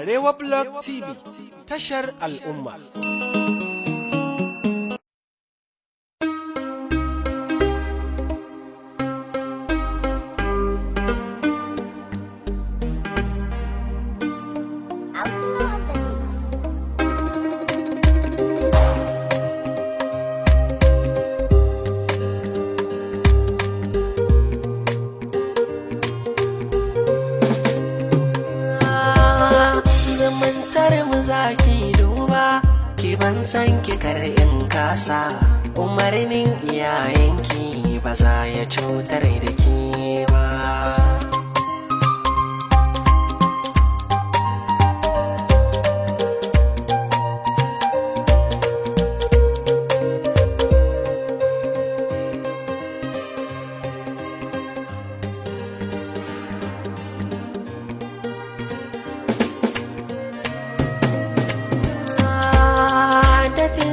Arewa Blog TV, tashar al'umma. Zaki duba ki ban san ki kar in kasa, umarnin iyayenki ba za ya cutar da ki ba.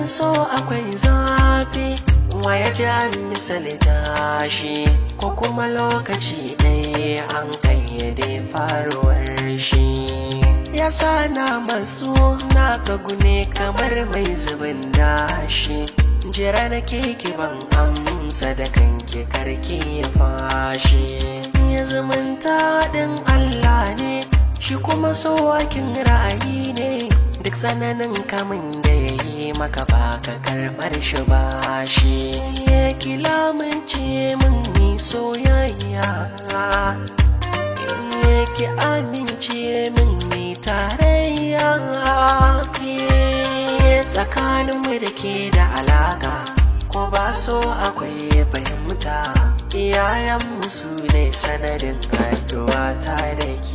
So akwai zafi waya ja misali tashi, ko kuma lokaci ɗaya an kayyade faruwar shi. Ya sa na masu na gune kamar mai zubin dashi, jira na keke ban amsa da kanki karki ya fashi. Ya zumunta ɗin Allah ne, shi kuma so wakin ra'ayi ne. Duk tsananin kamun da ya yi maka baka karɓar shi ba shi, ya kilamince min ni soyayya, ya ki amince min ni tarayya. Tsakaninmu da ke da alaka, ko ba so akwai fahimta, iyayenmu su ne sanadin addu'a ta da ke.